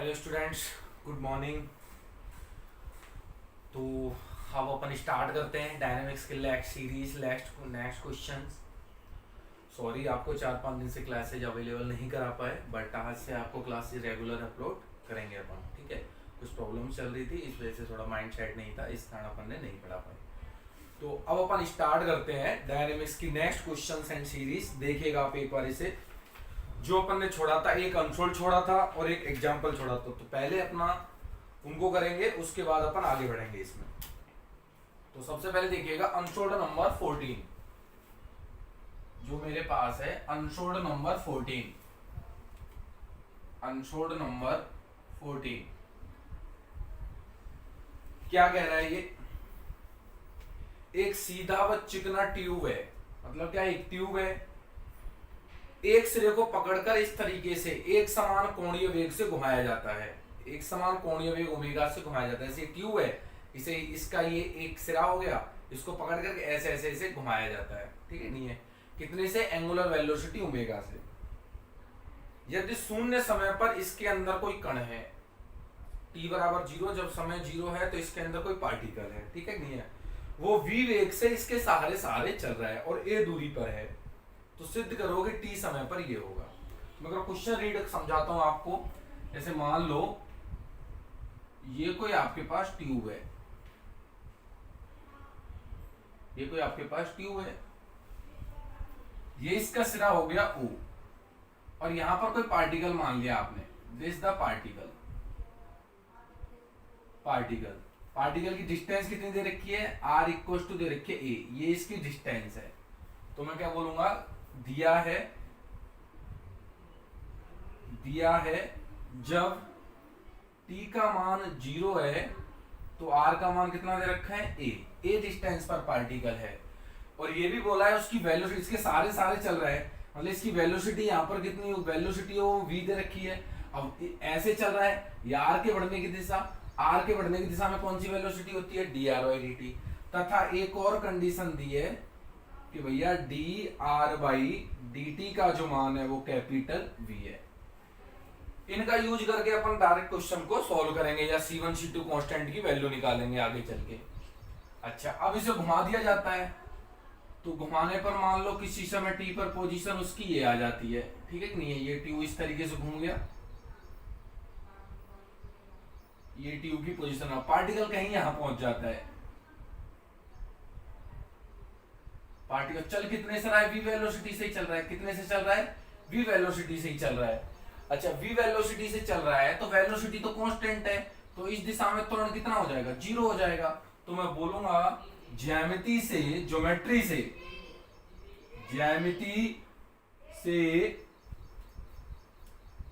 Hello students, good morning. तो अब अपन start करते हैं डायनेमिक्स के next series next question. Sorry, आपको 4-5 दिन से क्लासेज अवेलेबल नहीं करा पाए, बट आज से आपको क्लासेज रेगुलर अपलोड करेंगे अपन। ठीक है, कुछ प्रॉब्लम चल रही थी, इस वजह से थोड़ा माइंड सेट नहीं था, इस कारण अपन ने नहीं पढ़ा पाए। तो अब अपन स्टार्ट करते हैं डायनेमिक्स की नेक्स्ट क्वेश्चन एंड सीरीज। देखिएगा आप एक बार इसे, जो अपन ने छोड़ा था, एक कंसोल छोड़ा था और एक एग्जाम्पल छोड़ा था। तो पहले अपना उनको करेंगे, उसके बाद अपन आगे बढ़ेंगे इसमें। तो सबसे पहले देखिएगा अनसोल्ड नंबर 14 जो मेरे पास है, अनसोल्ड नंबर 14। अनसोल्ड नंबर 14 क्या कह रहा है ये? एक सीधा व चिकना ट्यूब है, मतलब क्या, एक ट्यूब है, एक सिरे को पकड़कर इस तरीके से एक समान कोणीय वेग से घुमाया जाता है। एक समान कोणीय वेग ओमेगा से घुमाया जाता है। ऐसे ट्यूब है, इसे इसका ये एक सिरा हो गया, इसको पकड़ करके ऐसे ऐसे ऐसे घुमाया जाता है। ठीक है, नहीं है कितने से? एंगुलर वेलोसिटी ओमेगा से। यदि शून्य समय पर इसके अंदर कोई कण है, t बराबर 0, जब समय 0 है तो इसके अंदर कोई पार्टिकल है। ठीक है, नहीं है, वो v वेग से इसके सहारे सहारे चल रहा है और a दूरी पर है, तो सिद्ध करोगे t समय पर ये होगा। मैं अगर क्वेश्चन रीड समझाता हूं आपको। जैसे मान लो ये कोई आपके पास ट्यूब है, ये कोई आपके पास ट्यूब है, ये इसका सिरा हो गया O, और यहां पर कोई पार्टिकल मान लिया आपने, दिस द पार्टिकल। पार्टिकल की डिस्टेंस कितनी दे रखी है? r इक्वल टू दे रखी है a, ये इसकी डिस्टेंस है। तो मैं क्या बोलूंगा, दिया है जब t का मान 0 है तो r का मान कितना दे रखा है? a डिस्टेंस पर पार्टिकल है। और ये भी बोला है उसकी वेलोसिटी, इसके सारे चल रहा है, मतलब इसकी वेलोसिटी यहाँ पर कितनी वेलोसिटी वो v दे रखी है। अब ऐसे चल रहा है, ये r के बढ़ने की दिशा, r के बढ़ने की दिशा में कौन सी वेलोसिटी होती है? dr/dt। तथा एक और कंडीशन दी है कि भैया dr/dt का जो मान है वो कैपिटल V है। इनका यूज करके अपन डायरेक्ट क्वेश्चन को सॉल्व करेंगे या C1 C2 कांस्टेंट की वैल्यू निकालेंगे आगे चल के। अच्छा, अब इसे घुमा दिया जाता है, तो घुमाने पर मान लो किसी समय t पर पोजीशन उसकी ये आ जाती है। ठीक है कि नहीं है? ये ट्यूब इस तरीके से घूम गया, ये ट्यूब की पोजीशन, पार्टिकल कहीं यहां पहुंच जाता है। पार्टिकल चल कितने से रहा है? v वेलोसिटी से ही चल रहा है। कितने से चल रहा है? v वेलोसिटी से ही चल रहा है। अच्छा, v वेलोसिटी से चल रहा है तो वेलोसिटी तो कांस्टेंट है, तो इस दिशा में त्वरण कितना हो जाएगा? 0 हो जाएगा। तो मैं बोलूंगा ज्यामिति से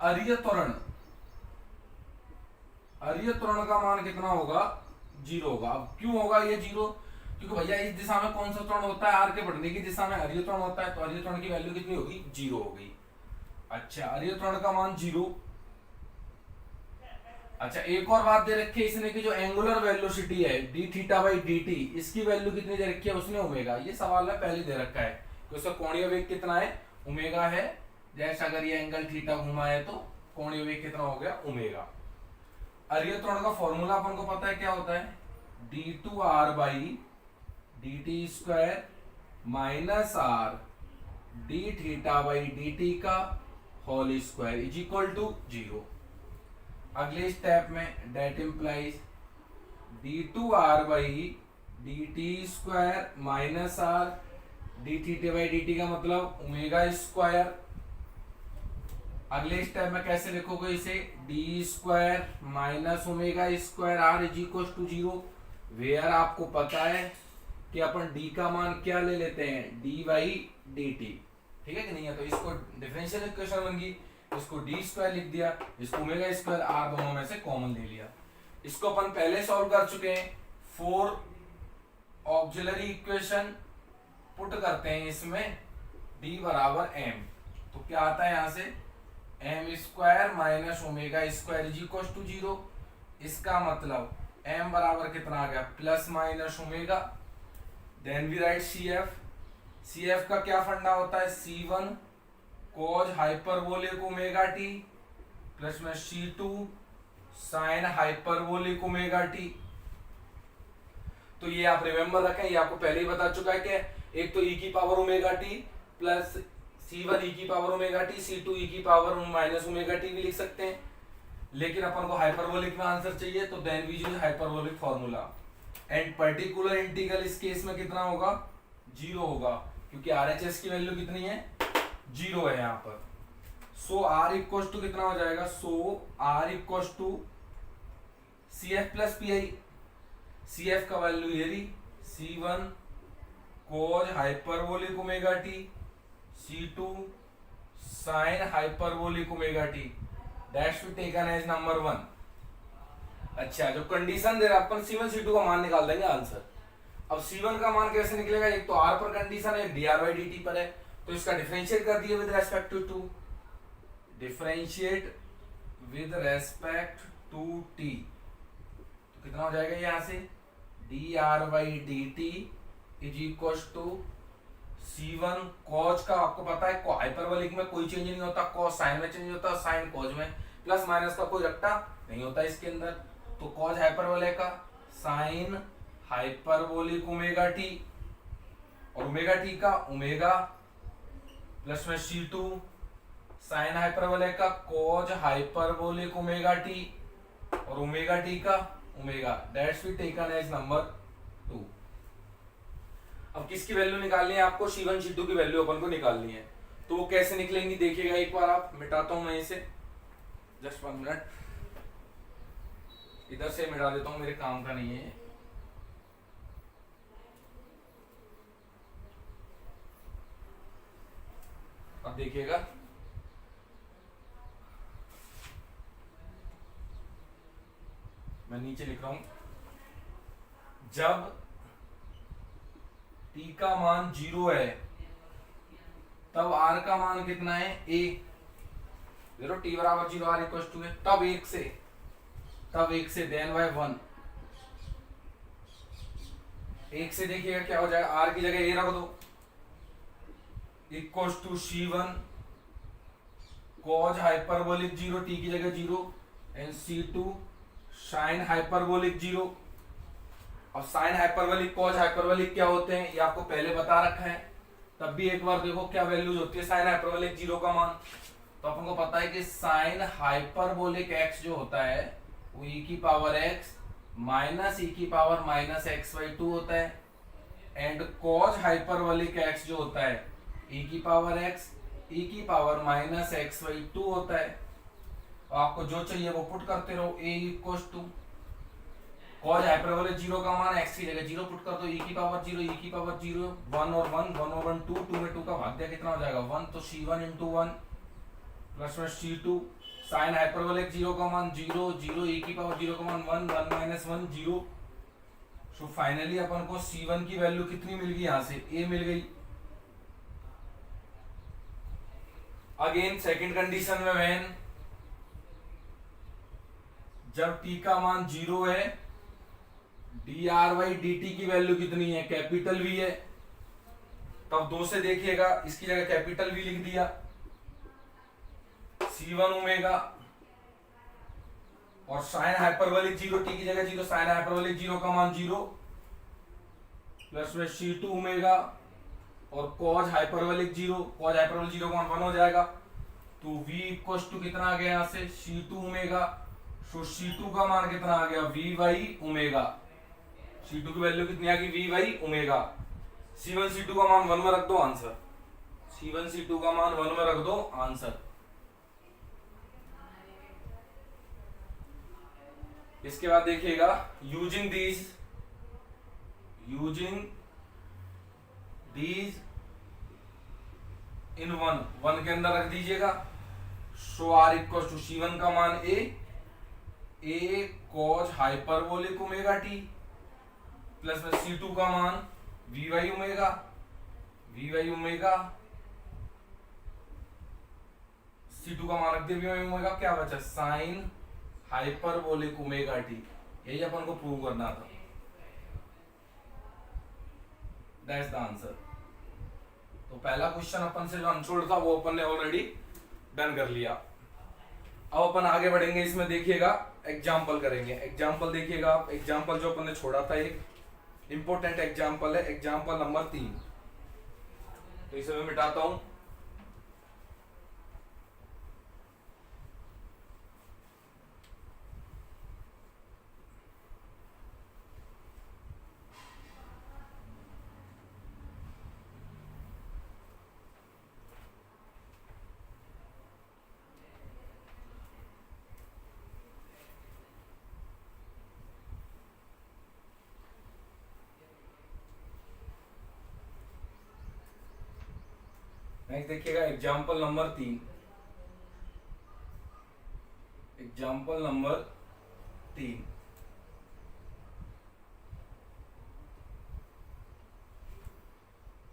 अरीय त्वरण का मान कितना होगा? 0 होगा। अब क्यों होगा ये 0? क्योंकि भैया इस दिशा में कौन सा त्वरण होता है? r के बढ़ने की दिशा में अरीय त्वरण होता है, तो अरीय त्वरण की वैल्यू कितनी होगी? 0 होगी। अच्छा, अरीय त्वरण का मान 0। अच्छा, एक और बात दे रखी है इसने कि जो एंगुलर वेलोसिटी है dθ/dt, इसकी वैल्यू कितनी दे रखी है उसने? ओमेगा। ये सवाल में पहले दे रखा है कि उसका कोणीय वेग कितना है? ओमेगा है। जैसे अगर ये एंगल थीटा घुमा है तो कोणीय वेग कितना हो गया? ओमेगा। अरीय त्वरण का फॉर्मूला अपन को पता है क्या होता है? d2r/dt² माइनस r dθ/dt का whole square is equal to 0। अगले स्टेप में date implies d2r/dt² minus r dθ/dt का मतलब ओमेगा स्क्वायर। अगले स्टेप में कैसे लिखोगे इसे? d² minus omega square r is equal to 0, where आपको पता है कि अपन d का मान क्या ले लेते हैं? d/dt। ठीक है कि नहीं है? तो इसको डिफरेंशियल इक्वेशन बन गई, इसको d² लिख दिया, इसको ओमेगा स्क्वायर r दोनों में से कॉमन ले लिया। इसको अपन पहले सॉल्व कर चुके हैं। 4 ऑक्सिलरी इक्वेशन पुट करते हैं इसमें, d बराबर m, तो क्या आता है यहां से? m² minus omega square is equal to 0। इसका मतलब m बराबर कितना आ गया? Plus minus omega. Then we write CF का क्या फंडा होता है? C1 cos hyperbolic omega t plus में C2 sine hyperbolic omega T. तो ये आप रिमेंबर रखें, ये आपको पहले ही बता चुका है कि एक तो ई की power omega T plus C1 ई की पावर ओमेगा टी, C2 ई की पावर माइनस ओमेगा टी भी लिख सकते हैं। लेकिन अपन को हाइपरबोलिक में आंसर चाहिए, तो then we use hyperbolic formula. And particular integral इस केस में कितना होगा? 0 होगा, क्योंकि RHS की वैल्यू कितनी है? 0 है यहाँ पर। सो R इक्वल टू कितना हो जाएगा? So R equal to CF plus PI। CF का वैल्यू ये रही C1 cos hyperbolic omega t, C2 sin hyperbolic omega t, that's be taken as number 1। अच्छा, जो कंडीशन दे रहा है अपन C1 C2 का मान निकाल देंगे आंसर। अब C1 का मान कैसे निकलेगा? एक तो R पर कंडीशन है, dr/dt पर है, तो इसका डिफरेंशिएट कर दिया with respect to differentiate with respect to t, तो कितना हो जाएगा यहाँ से? dr/dt is equal to C1 cos का, आपको पता है हाइपरबोलिक में कोई चेंज नहीं होता, cos साइन में चेंज होता है, साइन cos में, प्लस माइनस का कोई रट्टा नहीं होता इसके अंदर, तो cos हाइपरबोलिक का साइन हाइपरबोलिक ओमेगा टी, और ओमेगा टी का ओमेगा, प्लस में C2 साइन हाइपरबोलिक का cos हाइपरबोलिक ओमेगा टी, और ओमेगा टी का omega, that's be taken as number 2। अब किसकी वैल्यू निकालनी है आपको? C1 C2 की वैल्यू अपन को निकालनी है। तो वो कैसे निकलेंगी देखिएगा एक बार, आप मिटाता हूं मैं इसे, जस्ट 1 मिनट, इधर से मिटा देता हूं, मेरे काम का नहीं है। अब देखिएगा, मैं नीचे लिख रहा हूं, जब t का मान 0 है तब r का मान कितना है? a। देखो t बराबर 0 r इक्वल टू है, तब 1 से देन बाय 1। 1 से देखिएगा क्या हो जाएगा, r की जगह a रख दो, equal to C1 cos hyperbolic 0, t की जगह 0, एंड C2 साइन हाइपरबोलिक 0। और साइन हाइपरबोलिक cos हाइपरबोलिक क्या होते हैं ये आपको पहले बता रखा है, तब भी एक बार देखो क्या वैल्यूज होती है साइन हाइपरबोलिक 0 का मान। तो अपन को पता है कि साइन हाइपरबोलिक x जो होता है वो e की पावर x माइनस e की पावर माइनस x/2 होता है, एंड cos हाइपरबोलिक x जो होता है e की पावर x e की पावर माइनस x/2 होता है। और आपको जो चाहिए वो पुट करते रहो, a equal to cos hyperbolic 0 का मान x की जगह 0 पुट कर दो, e की पावर 0 e की पावर 0, 1 और 1 1 और 1 2, 2 में 2 का भाग दिया कितना हो जाएगा 1, तो C1 इंटू 1 प्लस में C2 साइन हाइपरबोलिक 0 का मान 0 0, e की पावर 0 का मान 1 1 माइनस 1 0। सो फाइनली अपन को C1 की वैल्यू कितनी मिल गई? यहाँ से a मिल गई। अगेन सेकंड कंडीशन में व्हेन जब t का मान 0 है, dr/dt की वैल्यू कितनी है? कैपिटल V है, तब 2 से देखिएगा, इसकी जगह कैपिटल V लिख दिया, C1 ओमेगा, और साइन हाइपरबोलिक 0, t की जगह 0, साइन हाइपरबोलिक 0 का मान 0, प्लस में C2 ओमेगा, और cos हाइपरबोलिक 0, cos हाइपरबोलिक 0 का मान 1 हो जाएगा, तो v इक्वल टू कितना आ गया यहाँ से? C2 omega. सो C2 का मान कितना आ गया? v/, omega. C2 की वैल्यू कितनी आ गई? v/, omega. C1 C2 का मान 1 में रख दो, आंसर। C1 C2 का मान 1 में रख दो, आंसर। इसके बाद देखिएगा, यूजिंग दीज इन 1 के अंदर रख दीजिएगा। सो R इक्वल टू C1 का मान a cos hyperbolic omega T, plus में C2 का मान v/, ओमेगा, C2 का मान रख दिया v/, ओमेगा, क्या बचा? Sign hyperbolic omega T. यही अपन को प्रूव करना था, दैट्स द आंसर। तो पहला क्वेश्चन अपन से जो अनसोल्ड था वो अपन ने ऑलरेडी डन कर लिया। अब अपन आगे बढ़ेंगे, इसमें देखिएगा एग्जाम्पल करेंगे। एग्जाम्पल देखिएगा आप, एग्जाम्पल जो अपन ने छोड़ा था एक इंपॉर्टेंट एग्जाम्पल है, एग्जाम्पल नंबर 3। तो इसे मैं मिटाता हूं। नेक्स्ट देखिएगा एग्जाम्पल नंबर 3। एग्जाम्पल नंबर 3,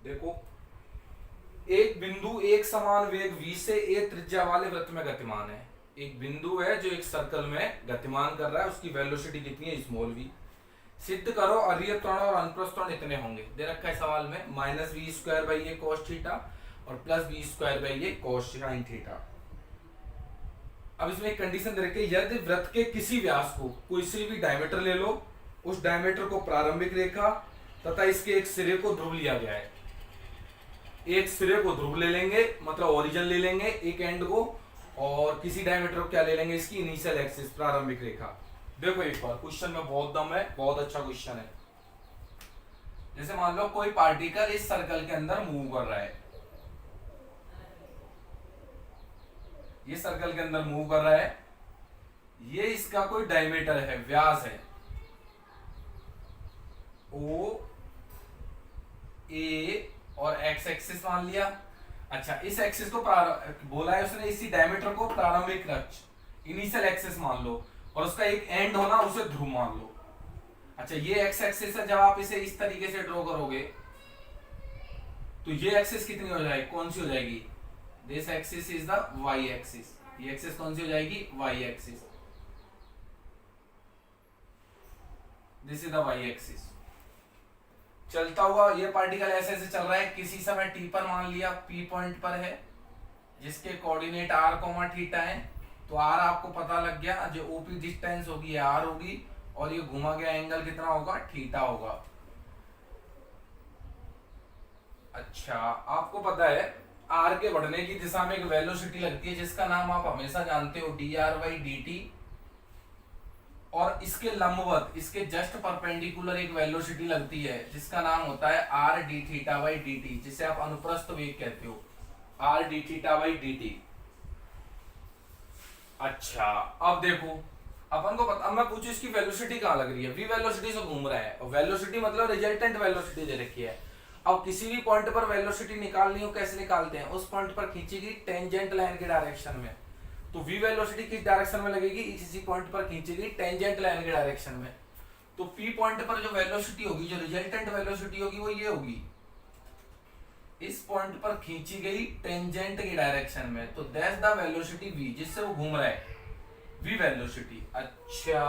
देखो एक बिंदु एक समान वेग v से a त्रिज्या वाले वृत्त में गतिमान है। एक बिंदु है जो एक सर्कल में गतिमान कर रहा है, उसकी वेलोसिटी कितनी है, स्मॉल v। सिद्ध करो अरिय त्वरण और अनुप्रस्थ त्वरण इतने होंगे। दे रखा है सवाल में -v² cos थीटा और +v² cos sin थीटा। अब इसमें एक कंडीशन दे रखी है, यदि वृत्त के किसी व्यास को कोई सी भी डायमीटर ले लो, उस डायमीटर को प्रारंभिक रेखा तथा इसके एक सिरे को ध्रुव लिया गया है। एक सिरे को ध्रुव ले लेंगे, मतलब ओरिजिन ले लेंगे एक एंड को, और किसी डायमीटर को क्या ले लेंगे, इसकी इनिशियल एक्सिस प्रारंभिक रेखा। देखो एक बार क्वेश्चन में बहुत दम है, बहुत अच्छा क्वेश्चन है। जैसे मान लो कोई पार्टिकल इस सर्कल के अंदर मूव कर रहा है, ये सर्कल के अंदर मूव कर रहा है, ये इसका कोई डायमीटर है, व्यास है ओ ए और एक्स एक्सिस मान लिया। अच्छा, इस एक्सिस को बोला है उसने, इसी डायमीटर को प्रारंभिक अक्ष इनिशियल एक्सिस मान लो, और उसका एक एंड होना उसे ध्रुव मान लो। अच्छा, ये एक्स एक्सिस है, जब आप इसे इस तरीके से ड्रॉ करोगे तो ये एक्सिस कितनी हो जाएगी, कौन सी हो जाएगी, this axis is the y axis. ये एक्सिस कौन सी हो जाएगी, y axis. This is the y axis. चलता हुआ ये पार्टिकल ऐसे ऐसे चल रहा है, किसी समय टी पर मान लिया पी पॉइंट पर है, जिसके कोऑर्डिनेट r, थीटा है। तो r आपको पता लग गया, जो ओपी डिस्टेंस होगी r होगी, और ये घुमा गया एंगल कितना होगा, थीटा होगा। अच्छा, आपको पता है r के बढ़ने की दिशा में एक वेलोसिटी लगती है, जिसका नाम आप हमेशा जानते हो dr/dt, और इसके लंबवत, इसके जस्ट परपेंडिकुलर एक वेलोसिटी लगती है, जिसका नाम होता है r/dθ/dt, जिसे आप अनुप्रस्थ वेग कहते हो, r/dθ/dt। अच्छा, अब देखो अपन को पता, अब मैं पूछू इसकी वेलोसिटी कहाँ लग रही है, v वेलोसिटी से घूम रहा है, और वेलोसिटी मतलब रिजल्टेंट वेलोसिटी दे रखी है। अब किसी भी पॉइंट पर वेलोसिटी निकालनी हो, कैसे निकालते हैं, उस पॉइंट पर खींची गई टेंजेंट लाइन के डायरेक्शन में। तो v वेलोसिटी किस डायरेक्शन में लगेगी, इसी पॉइंट पर खींची गई टेंजेंट लाइन के डायरेक्शन में। तो p पॉइंट पर जो वेलोसिटी होगी, जो रिजल्टेंट वेलोसिटी होगी, वो ये होगी, इस पॉइंट पर खींची गई टेंजेंट की डायरेक्शन में। तो दैट्स द वेलोसिटी v, जिससे वो घूम रहा है, v वेलोसिटी। अच्छा,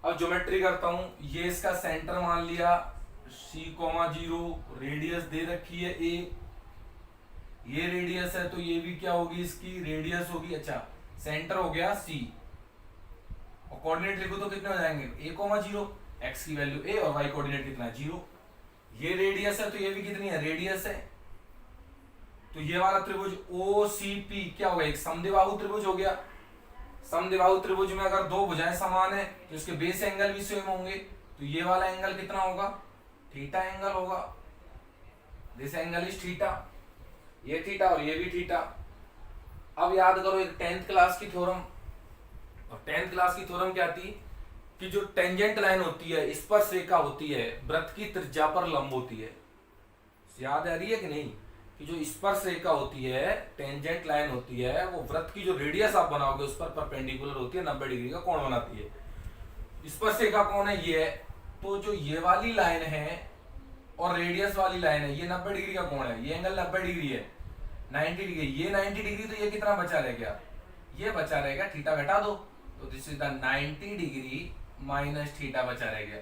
अब ज्योमेट्री करता हूं। ये इसका सेंटर मान लिया c,0, रेडियस दे रखी है a, ये रेडियस है, तो ये भी क्या होगी, इसकी रेडियस होगी। अच्छा, सेंटर हो गया c, और कोऑर्डिनेट लिखो तो कितने हो जाएंगे, a,0, x की वैल्यू a और y कोऑर्डिनेट कितना, 0। ये रेडियस है, तो ये भी कितनी है, रेडियस है। तो ये वाला त्रिभुज OCP क्या हो गया, एक समद्विबाहु त्रिभुज हो गया। समद्विबाहु त्रिभुज में अगर दो भुजाएं समान है, तो इसके बेस एंगल भी सेम होंगे। तो ये वाला एंगल कितना होगा, थीटा एंगल होगा। दिस एंगल इज थीटा, ये थीटा और ये भी थीटा। अब याद करो एक 10th क्लास की थ्योरम, और 10th क्लास की थ्योरम क्या थी कि जो टेंजेंट लाइन होती है, स्पर्श रेखा होती है, वृत्त की त्रिज्या पर लंब होती है। याद आ रही है कि नहीं, कि जो स्पर्श रेखा होती है, टेंजेंट लाइन होती है, वो वृत्त की जो रेडियस आप बनाओगे उस पर परपेंडिकुलर होती है, 90 डिग्री का कोण बनाती है। स्पर्श रेखा कौन है, ये है। तो जो ये वाली लाइन है और रेडियस वाली लाइन है, ये 90 डिग्री का कोण है, ये एंगल 90 डिग्री है, 90 डिग्री, ये 90 डिग्री, तो ये कितना बचा रह गया, ये बचा रहेगा, थीटा घटा दो, तो this is the 90 degree minus theta बचा रह गया।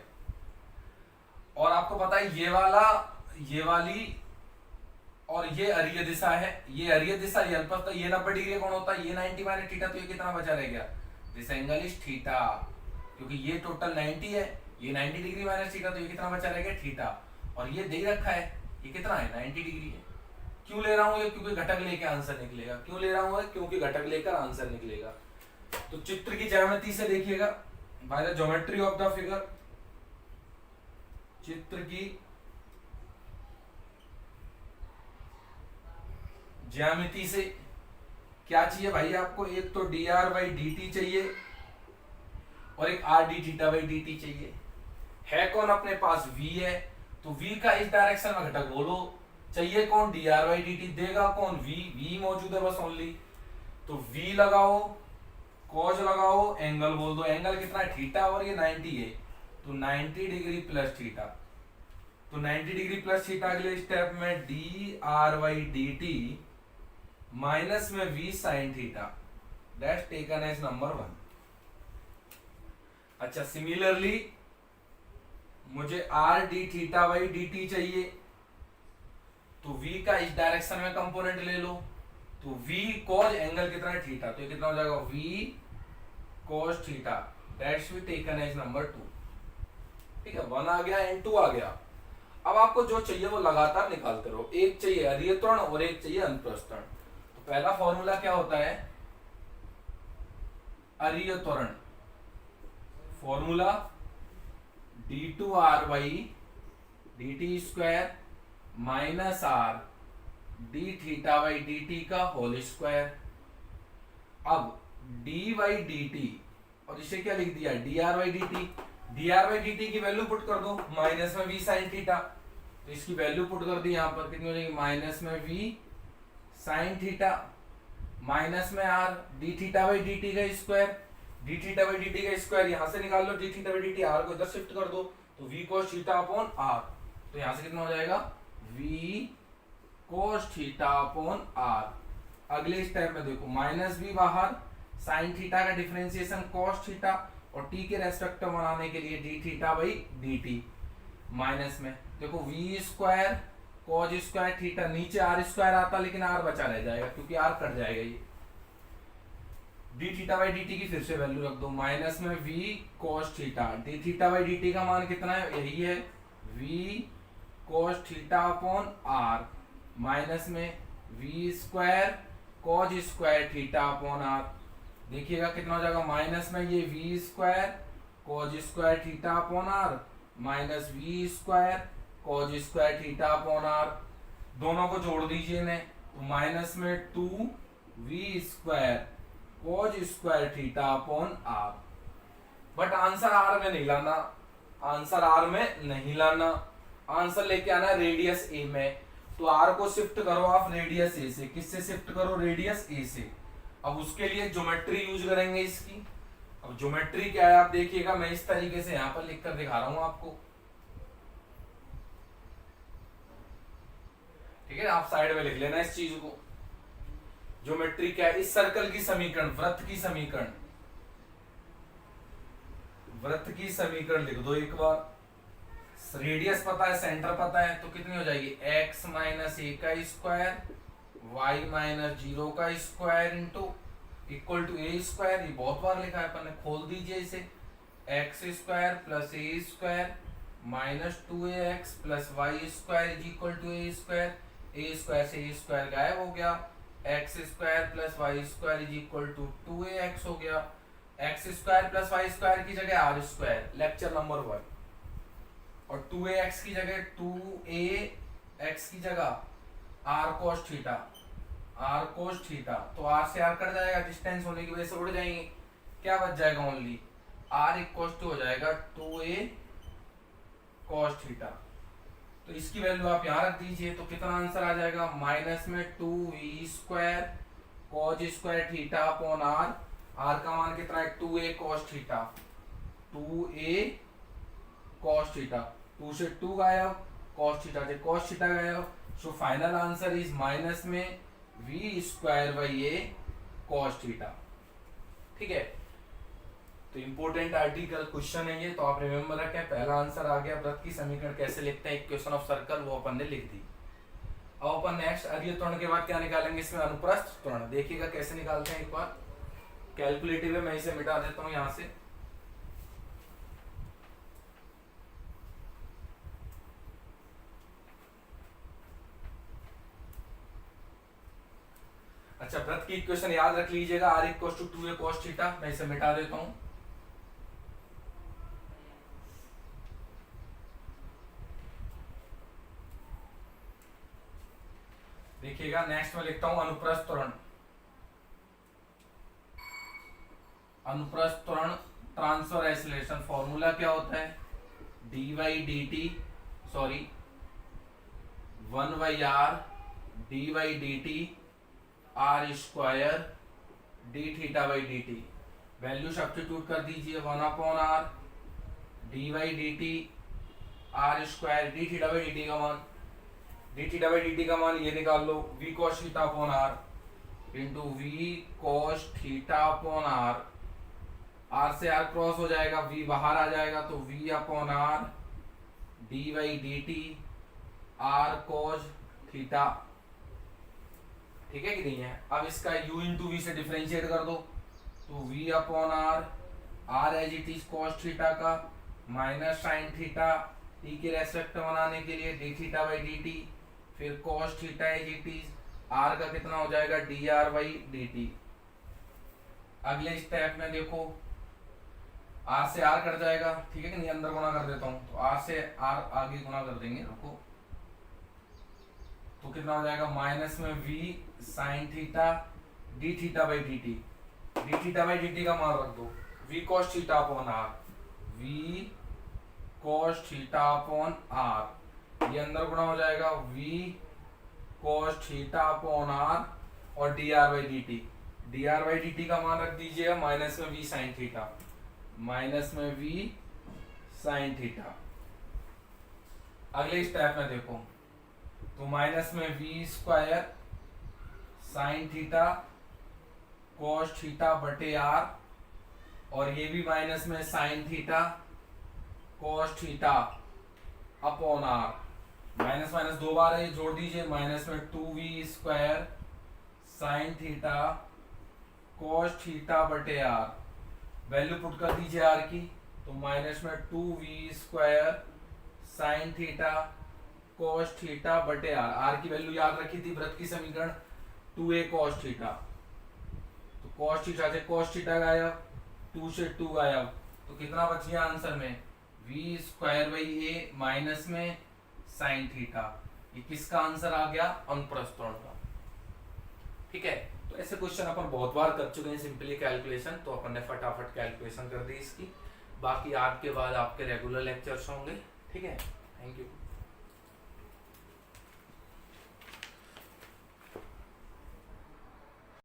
और आपको पता है ये वाला, ये वाली और ये अरीय दिशा है, ये अरीय दिशा, ये अनुप्रस्थ, ये 90 डिग्री कौन होता है, ये 90 माइनस थीटा, तो ये कितना बचा रह गया, दिस एंगल इज थीटा, क्योंकि ये टोटल 90 है, ये 90 डिग्री माइनस थीटा, तो ये कितना बचा रहेगा थीटा, और ये दे रखा है ये कितना है 90 डिग्री है। क्यों ले रहा हूँ ये, क्योंकि घटक लेकर आंसर निकलेगा। क्यों ले रहा हूँ क्योंकि घटक लेकर आंसर निकलेगा। तो चित्र की ज्यामिति से देखिएगा, by the geometry of the figure, चित्र की ज्यामिति से क्या चाहिए भाई आपको, एक तो dr बाई dt चाहिए और एक r d theta by dt चाहिए। है कौन अपने पास v है, तो v का इस डायरेक्शन में घटक बोलो, चाहिए कौन dr बाई dt, देगा कौन v मौजूद है बस ओनली। तो v लगाओ, cos लगाओ, एंगल बोल दो, एंगल कितना है थीटा और ये 90 है, तो 90 डिग्री प्लस थीटा। तो 90 डिग्री प्लस थीटा अगले स्टेप में dr बाई dt माइनस में v sine theta, that's taken as number 1। अच्छा, सिमिलरली मुझे r d theta by dt चाहिए, तो v का इस डायरेक्शन में कंपोनेंट ले लो, तो v cos एंगल कितना है थीटा, तो ये कितना हो जाएगा v cos थीटा, दैट्स भी टेकन एज नंबर 2। ठीक है, 1 आ गया एंड 2 आ गया। अब आपको जो चाहिए वो लगातार निकालते रहो, एक चाहिए अरीय त्वरण और एक चाहिए अनुप्रस्थ त्वरण। तो पहला फॉर्मूला क्या होता है, अरीय त्वरण, formula d2r by dt square minus r d theta by dt का होल स्क्वायर। अब d बाई dt और इसे क्या लिख दिया dr by dt, dr by dt की वैल्यू पुट कर दो, माइनस में v साइन थीटा, तो इसकी वैल्यू पुट कर दी यहाँ पर, कितनी हो जाएगी माइनस में v साइन थीटा, माइनस में r d theta by dt का square, d theta by dt का स्क्वायर यहाँ से निकाल लो, d theta by dt, r को इधर शिफ्ट कर दो, तो v cos theta upon r, तो यहाँ से कितना हो जाएगा v cos theta upon r। अगले स्टेप में देखो, माइनस v बाहर, साइन थीटा का डिफरेंशिएशन cos थीटा, और t के रेस्पेक्ट में बनाने के लिए d theta by dt, minus में देखो v square cos square theta, नीचे r स्क्वायर आता लेकिन r बचा रह जाएगा क्योंकि r कट जाएगा, ये d थीटा बाई dt की फिर से वैल्यू रख दो, माइनस में v cos theta, d theta by dt का मान कितना है, यही है v cos theta upon r, minus में v square cos square theta upon r। देखिएगा कितना हो जाएगा, माइनस में ये v square cos square theta upon r minus v square cos square theta upon r, दोनों को जोड़ दीजिए ने, तो माइनस में 2v square cos square theta upon r। But answer r में नहीं लाना, आंसर r में नहीं लाना, आंसर लेके आना रेडियस a में। तो r को शिफ्ट करो आप रेडियस a से, किससे शिफ्ट करो रेडियस a से। अब उसके लिए ज्योमेट्री यूज करेंगे इसकी। अब ज्योमेट्री क्या है आप देखिएगा, मैं इस तरीके से यहाँ पर लिख कर दिखा रहा हूं आपको, ठीक है, आप साइड में लिख लेना इस चीज को। ज्योमेट्री क्या है, इस सर्कल की समीकरण, वृत्त की समीकरण, वृत्त की समीकरण लिख दो एक बार। रेडियस पता है, सेंटर पता है, तो कितनी हो जाएगी x माइनस ए का स्क्वायर y माइनस 0 का square into equal to a square. ये बहुत बार लिखा है अपन ने, खोल दीजिए इसे, x square plus a square minus 2ax plus y square is equal to a square. A square से ए स्क्वायर गायब हो गया, x square plus y square is equal to 2ax हो गया। X square plus y square की जगह are square, lecture number 1, और 2ax की जगह 2ax की जगह r cos theta, r cos theta, तो आर से आर कट जाएगा, डिस्टेंस होने की वजह से उड़ जाएंगे, क्या बच जाएगा ओनली आर इक्वल टू हो जाएगा 2a cos थीटा। तो इसकी वैल्यू आप यहाँ रख दीजिए, तो कितना आंसर आ जाएगा, माइनस में 2v square cos square theta upon r, r का मान कितना है 2a cos theta, 2a cos theta, 2 से 2 गायब, cos थीटा से cos थीटा गायब, so final answer is minus में v square by a cos theta. ठीक है, तो इंपोर्टेंट आर्टिकल क्वेश्चन है ये, तो आप रिमेम्बर रखें। पहला आंसर आ गया, वृत्त की समीकरण कैसे लिखते हैं, इक्वेशन ऑफ सर्कल, वो अपन ने लिख दी। अब अपन नेक्स्ट अरीय त्वरण के बाद क्या निकालेंगे, इसमें अनुप्रस्थ त्वरण। देखिएगा कैसे निकालते हैं एक बार। कैलकुलेटिव है, मैं इसे मिटा देता हूं यहां से। अच्छा, वृत्त की इक्वेशन याद रख लीजिएगा, r equal to 2a cos theta. मैं इसे मिटा देता हूं। देखिएगा नेक्स्ट में लिखता हूं अनुप्रस्थ त्वरण। अनुप्रस्थ त्वरण ट्रांसफर एक्सीलरेशन फॉर्मूला क्या होता है, dy dt sorry 1/r dy dt r square d theta by dt। Value substitute कर दीजिए, 1/r dy dt r square d theta by dt का मान, d थीटा बाई dt का मान ये निकाल लो, v cos theta upon r into v cos theta upon r। r से r क्रॉस हो जाएगा, v बाहर आ जाएगा, तो v upon r dy dt r cos theta. ठीक है कि नहीं है। अब इसका u इंटू वी से डिफरेंशिएट कर दो, तो v upon r as it is cos theta का माइनस साइन थीटा t के रेस्पेक्ट में बनाने के लिए d थीटा बाई dt, फिर cos theta as it is r का कितना हो जाएगा dr बाई dt। अगले स्टेप में देखो r से r कट जाएगा, ठीक है कि नहीं, अंदर गुणा कर देता हूं, तो r से r आगे गुणा कर देंगे, रुको, तो कितना हो जाएगा माइनस में v sine theta d theta by dt। d theta by dt का मान रख दो, v cos theta upon r, v cos theta upon r, ये अंदर गुणा हो जाएगा v cos theta upon r और dr by dt। dr by dt का मान रख दीजिएगा माइनस में v साइन थीटा, माइनस में v साइन थीटा। अगले स्टेप में देखो, तो माइनस में v square sine theta cos theta बटे r, और ये भी माइनस में sine theta cos theta upon r। Minus minus दो बार है, जोड़ दीजिए, माइनस में 2v square sine theta cos theta बटे r। वैल्यू पुट कर दीजिए r की, तो माइनस में 2v square sine theta cos theta बटे r। r की वैल्यू याद रखी थी वृत्त की समीकरण 2a cos थीटा, तो cos थीटा से cos थीटा गायब, 2 से 2 गायब, तो कितना बच गया आंसर में v square by a minus में साइन थीटा। ये किसका आंसर आ गया, अनुप्रस्थ त्वरण का। ठीक है, तो ऐसे क्वेश्चन अपन बहुत बार कर चुके हैं सिंपली कैलकुलेशन, तो अपन ने फटाफट कैलकुलेशन कर दी इसकी। बाकी आज के बाद आपके रेगुलर लेक्चर्स होंगे। ठीक है, थैंक यू।